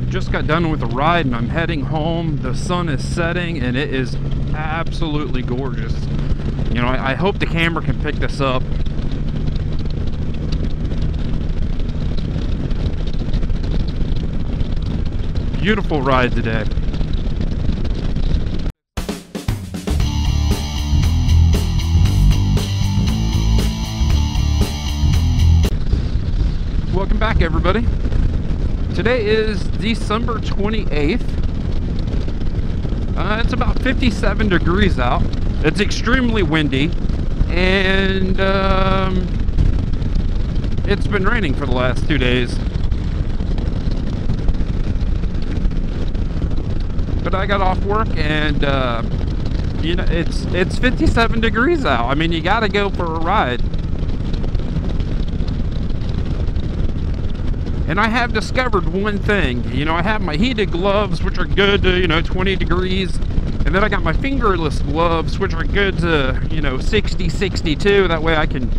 just got done with the ride and I'm heading home. The sun is setting and it is absolutely gorgeous. You know, I hope the camera can pick this up. Beautiful ride today. Welcome back, everybody. Today is December 28th. It's about 57 degrees out. It's extremely windy, and it's been raining for the last 2 days. But I got off work, and you know, it's 57 degrees out. I mean, you got to go for a ride. And I have discovered one thing. You know, I have my heated gloves, which are good to, you know, 20 degrees. And then I got my fingerless gloves, which are good to, you know, 60, 62. That way I can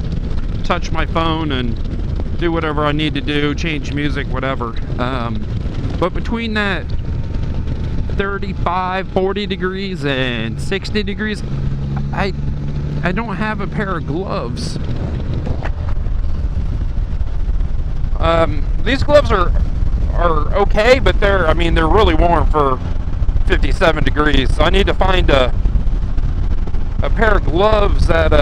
touch my phone and do whatever I need to do, change music, whatever. But between that 35, 40 degrees and 60 degrees, I don't have a pair of gloves. These gloves are okay, but they're really warm for 57 degrees. So I need to find a pair of gloves that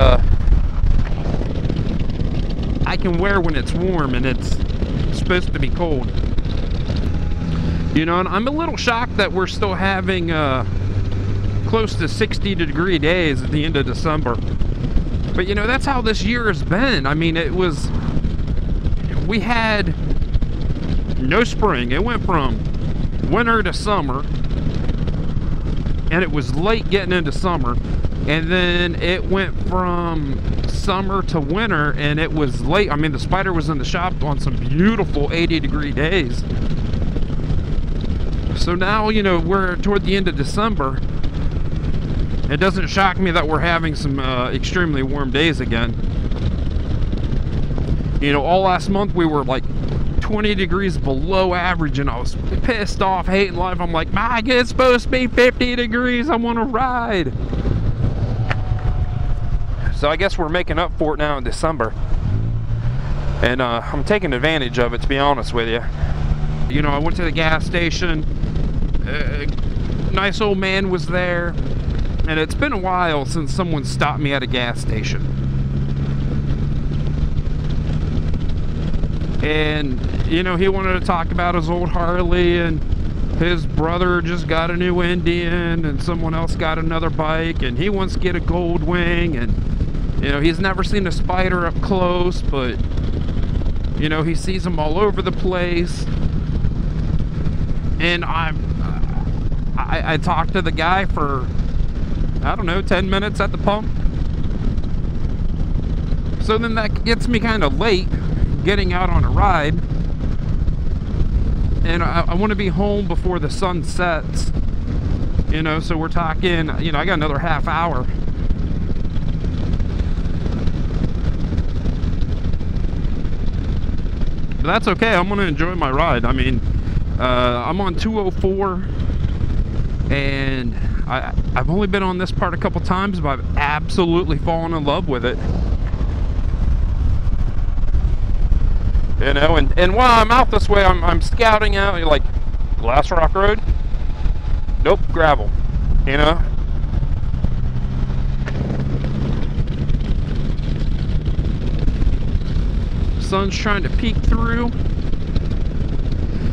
I can wear when it's warm and it's supposed to be cold. You know, and I'm a little shocked that we're still having close to 60 degree days at the end of December. But you know, that's how this year has been. I mean, we had no spring. It went from winter to summer, and it was late getting into summer, and then it went from summer to winter, and it was late. I mean, the Spyder was in the shop on some beautiful 80 degree days. So now, you know, we're toward the end of December. It doesn't shock me that we're having some extremely warm days again. You know, all last month we were like 20 degrees below average, and I was pissed off, hating life. I'm like, my God, it's supposed to be 50 degrees. I want to ride. So I guess we're making up for it now in December. And I'm taking advantage of it, to be honest with you. You know, I went to the gas station. A nice old man was there. And it's been a while since someone stopped me at a gas station. And, you know, he wanted to talk about his old Harley, and his brother just got a new Indian, and someone else got another bike, and he wants to get a Gold Wing, and, you know, he's never seen a Spyder up close, but, you know, he sees them all over the place. And I talked to the guy for, I don't know, 10 minutes at the pump. So then that gets me kind of late getting out on a ride, and I want to be home before the sun sets, you know, so we're talking, you know, I got another half hour. But that's okay. I'm going to enjoy my ride. I mean, I'm on 204, and I've only been on this part a couple times, but I've absolutely fallen in love with it. You know, and while I'm out this way, I'm scouting out, like, Glass Rock Road? Nope, gravel, you know? Sun's trying to peek through.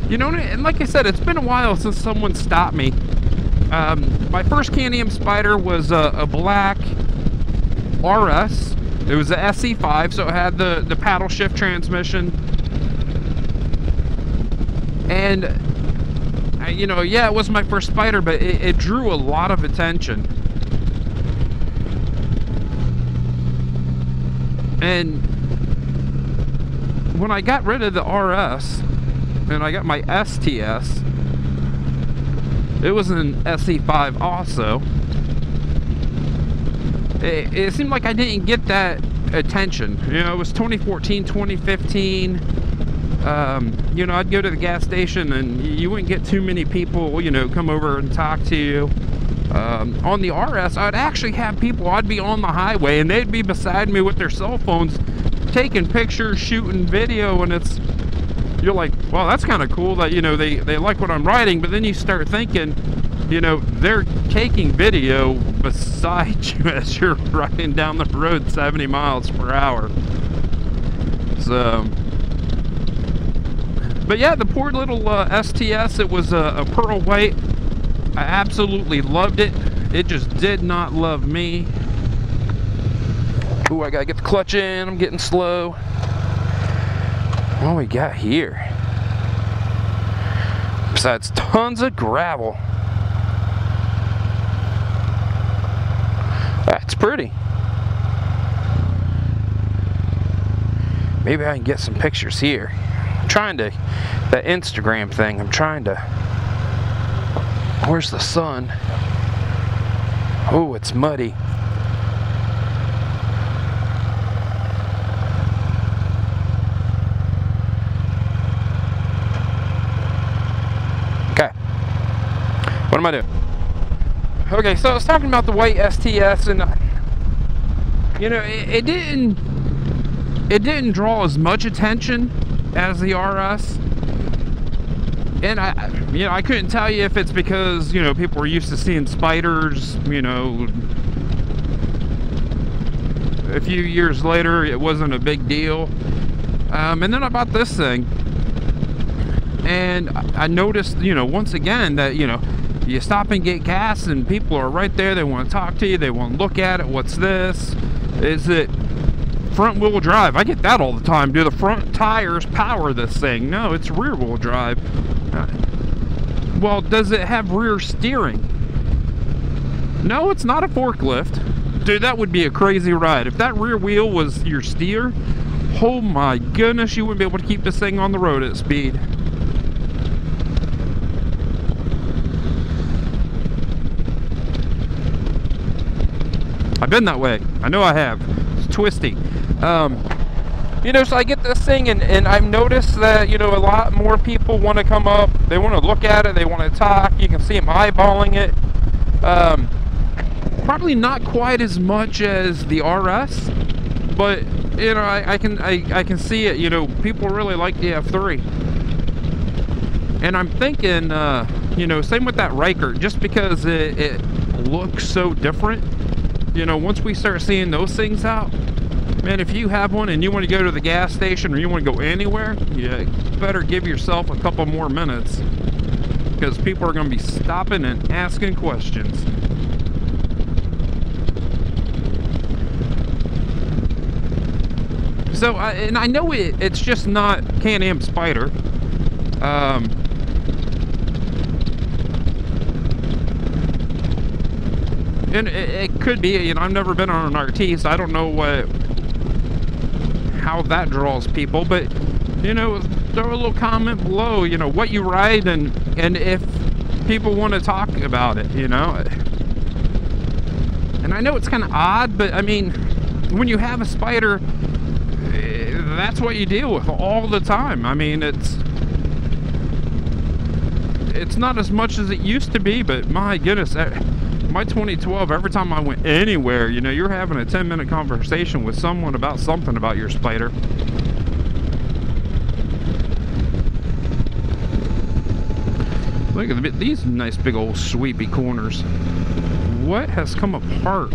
You know, and like I said, it's been a while since someone stopped me. My first Can-Am Spyder was a black RS. It was a SE5, so it had the paddle shift transmission. And, you know, yeah, it was my first Spyder, but it drew a lot of attention. And when I got rid of the RS, and I got my STS, it was an SE5 also. It seemed like I didn't get that attention. You know, it was 2014, 2015. you know, I'd go to the gas station and you wouldn't get too many people, you know, come over and talk to you. On the RS, I'd actually have people, I'd be on the highway and they'd be beside me with their cell phones taking pictures, shooting video, and it's, you're like, well, that's kind of cool that, you know, they like what I'm riding. But then you start thinking, you know, they're taking video beside you as you're riding down the road 70 miles per hour. So, but yeah, the poor little STS, it was a pearl white. I absolutely loved it. It just did not love me. Ooh, I gotta get the clutch in. I'm getting slow. What we got here? Besides tons of gravel. That's pretty. Maybe I can get some pictures here. I'm trying to, that Instagram thing, I'm trying to, where's the sun? Oh, it's muddy. Okay. What am I doing? Okay, so I was talking about the white STS, and you know, it didn't draw as much attention as the RS. And I couldn't tell you if it's because, you know, people were used to seeing Spyders, you know, a few years later, it wasn't a big deal. And then I bought this thing, and I noticed, you know, once again that, you know, you stop and get gas and people are right there. They want to talk to you. They want to look at it. What's this? Is it front wheel drive? I get that all the time. Do the front tires power this thing? No, it's rear wheel drive. Well, does it have rear steering? No, it's not a forklift. Dude, that would be a crazy ride. If that rear wheel was your steer, oh my goodness, you wouldn't be able to keep this thing on the road at speed. I've been that way. I know I have. It's twisty. You know, so I get this thing, and I've noticed that, you know, a lot more people want to come up. They want to look at it. They want to talk. You can see them eyeballing it. Probably not quite as much as the RS, but, you know, I can see it. You know, people really like the F3. And I'm thinking, you know, same with that Riker, just because it looks so different. You know, once we start seeing those things out, man, if you have one and you want to go to the gas station or you want to go anywhere, you better give yourself a couple more minutes, because people are going to be stopping and asking questions. So, and I know it's just not Can-Am Spyder. And it could be, you know, I've never been on an RT, so I don't know how that draws people, but, you know, throw a little comment below, you know, what you ride, and if people want to talk about it, you know. And I know it's kind of odd, but I mean, when you have a Spyder, that's what you deal with all the time. I mean, it's not as much as it used to be, but my goodness, my 2012, every time I went anywhere, you know, you're having a 10-minute conversation with someone about something about your Spyder. Look at these nice big old sweepy corners. What has come apart?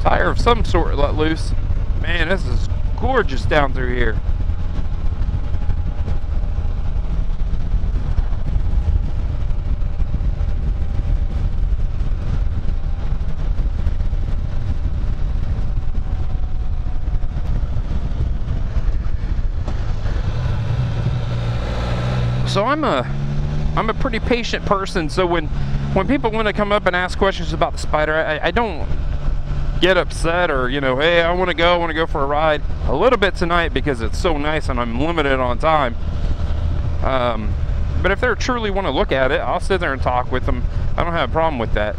Tire of some sort let loose. Man, this is gorgeous down through here. So I'm a pretty patient person, so when people want to come up and ask questions about the Spyder, I don't get upset, or, you know, hey, I want to go for a ride. A little bit tonight because it's so nice and I'm limited on time. But if they truly want to look at it, I'll sit there and talk with them. I don't have a problem with that.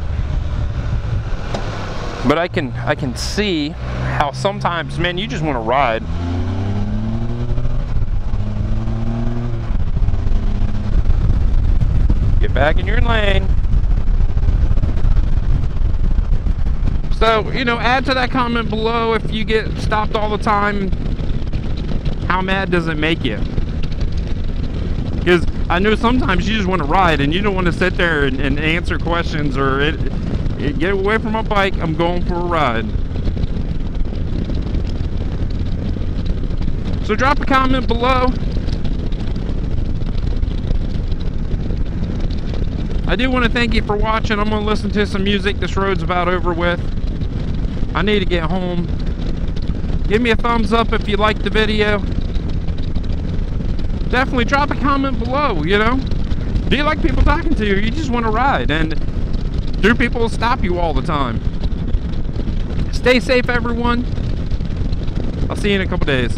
But I can see how sometimes, man, you just want to ride. Get back in your lane. So, you know, add to that comment below if you get stopped all the time. How mad does it make you? Because I know sometimes you just want to ride and you don't want to sit there and answer questions or get away from my bike. I'm going for a ride. So drop a comment below. I do want to thank you for watching. I'm going to listen to some music. This road's about over with. I need to get home. Give me a thumbs up if you liked the video. Definitely drop a comment below, you know. Do you like people talking to you, or you just want to ride? And do people stop you all the time? Stay safe, everyone. I'll see you in a couple days.